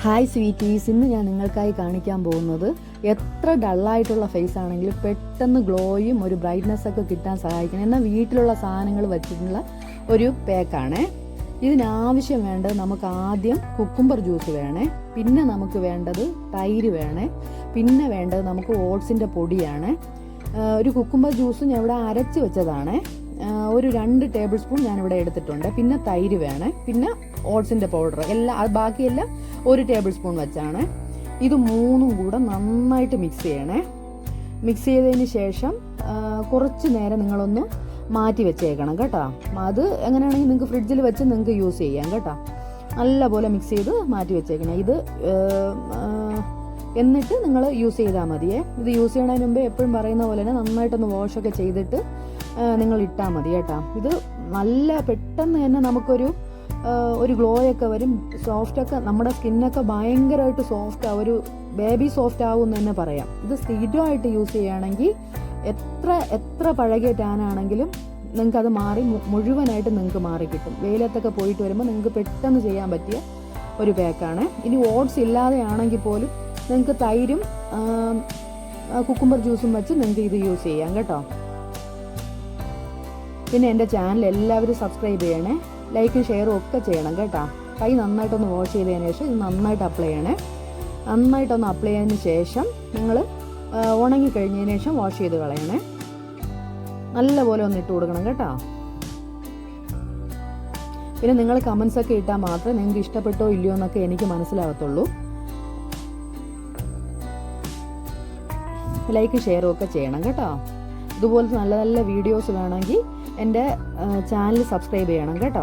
Hi sweeties, ഇന്ന് ഞാൻ നിങ്ങൾക്കായി കാണിക്കാൻ പോകുന്നത് എത്ര ഡള്ളായിട്ടുള്ള ഫേസ് ആണെങ്കിലും പെട്ടെന്ന് ഗ്ലോയും ഒരു ബ്രൈറ്റ്നെസ്സൊക്കെ കിട്ടാൻ സഹായിക്കണം എന്നാൽ വീട്ടിലുള്ള സാധനങ്ങൾ വെച്ചിട്ടുള്ള ഒരു പാക്കാണ്. ഇതിനാവശ്യം വേണ്ടത് നമുക്ക് ആദ്യം കുക്കുംബർ ജ്യൂസ് വേണേ, പിന്നെ നമുക്ക് വേണ്ടത് തൈര് വേണേ, പിന്നെ വേണ്ടത് നമുക്ക് ഓട്സിൻ്റെ പൊടിയാണ്. ഒരു കുക്കുംബർ ജ്യൂസ് ഞാൻ ഇവിടെ അരച്ച് വെച്ചതാണ്, ഒരു 2 ടേബിൾ സ്പൂൺ ഞാനിവിടെ എടുത്തിട്ടുണ്ട്. പിന്നെ തൈര് വേണേ, പിന്നെ ഓട്സിൻ്റെ പൗഡർ ബാക്കിയെല്ലാം 1 ടേബിൾ സ്പൂൺ വെച്ചാണ്. ഇത് മൂന്നും കൂടെ നന്നായിട്ട് മിക്സ് ചെയ്യണേ. മിക്സ് ചെയ്തതിന് ശേഷം കുറച്ച് നേരം നിങ്ങളൊന്ന് മാറ്റി വെച്ചേക്കണം കേട്ടോ. അത് എങ്ങനെയാണെങ്കിൽ നിങ്ങൾക്ക് ഫ്രിഡ്ജിൽ വെച്ച് നിങ്ങൾക്ക് യൂസ് ചെയ്യാം കേട്ടോ. നല്ലപോലെ മിക്സ് ചെയ്ത് മാറ്റി വെച്ചേക്കണം. ഇത് എന്നിട്ട് നിങ്ങൾ യൂസ് ചെയ്താൽ മതിയേ. ഇത് യൂസ് ചെയ്യണതിന് മുമ്പേ എപ്പോഴും പറയുന്ന പോലെ തന്നെ നന്നായിട്ടൊന്ന് വാഷൊക്കെ ചെയ്തിട്ട് നിങ്ങൾ ഇട്ടാൽ മതി കേട്ടോ. ഇത് നല്ല പെട്ടെന്ന് തന്നെ നമുക്കൊരു ഗ്ലോയൊക്കെ വരും, സോഫ്റ്റൊക്കെ നമ്മുടെ സ്കിന്നൊക്കെ ഭയങ്കരമായിട്ട് സോഫ്റ്റ് ആവും, ഒരു ബേബി സോഫ്റ്റ് ആവും എന്ന് തന്നെ പറയാം. ഇത് സ്ഥിരമായിട്ട് യൂസ് ചെയ്യുകയാണെങ്കിൽ എത്ര പഴകിയ ടാനാണെങ്കിലും നിങ്ങൾക്കത് മാറി മുഴുവനായിട്ട് നിങ്ങൾക്ക് മാറിക്കിട്ടും. വെയിലത്തൊക്കെ പോയിട്ട് വരുമ്പോൾ നിങ്ങൾക്ക് പെട്ടെന്ന് ചെയ്യാൻ പറ്റിയ ഒരു പാക്കാണ്. ഇനി ഓട്സ് ഇല്ലാതെയാണെങ്കിൽ പോലും നിങ്ങൾക്ക് തൈരും കുക്കുംബർ ജ്യൂസും വെച്ച് നിങ്ങൾക്ക് ഇത് യൂസ് ചെയ്യാം കേട്ടോ. പിന്നെ എൻ്റെ ചാനൽ എല്ലാവരും സബ്സ്ക്രൈബ് ചെയ്യണേ, ലൈക്കും ഷെയറും ഒക്കെ ചെയ്യണം കേട്ടോ. കൈ നന്നായിട്ടൊന്ന് വാഷ് ചെയ്തതിന് ശേഷം ഇത് നന്നായിട്ട് അപ്ലൈ ചെയ്യണേ. നന്നായിട്ടൊന്ന് അപ്ലൈ ചെയ്തതിന് ശേഷം നിങ്ങൾ ഉണങ്ങി കഴിഞ്ഞതിന് ശേഷം വാഷ് ചെയ്ത് കളയണേ. നല്ലപോലെ ഒന്ന് ഇട്ട് കൊടുക്കണം കേട്ടോ. പിന്നെ നിങ്ങൾ കമൻസൊക്കെ ഇട്ടാൽ മാത്രമേ നിങ്ങൾക്ക് ഇഷ്ടപ്പെട്ടോ ഇല്ലയോ എന്നൊക്കെ എനിക്ക് മനസ്സിലാകത്തുള്ളൂ. ലൈക്കും ഷെയറും ഒക്കെ ചെയ്യണം കേട്ടോ. ഇതുപോലത്തെ നല്ല നല്ല വീഡിയോസ് വേണമെങ്കിൽ എൻ്റെ ചാനൽ സബ്സ്ക്രൈബ് ചെയ്യണം കേട്ടോ.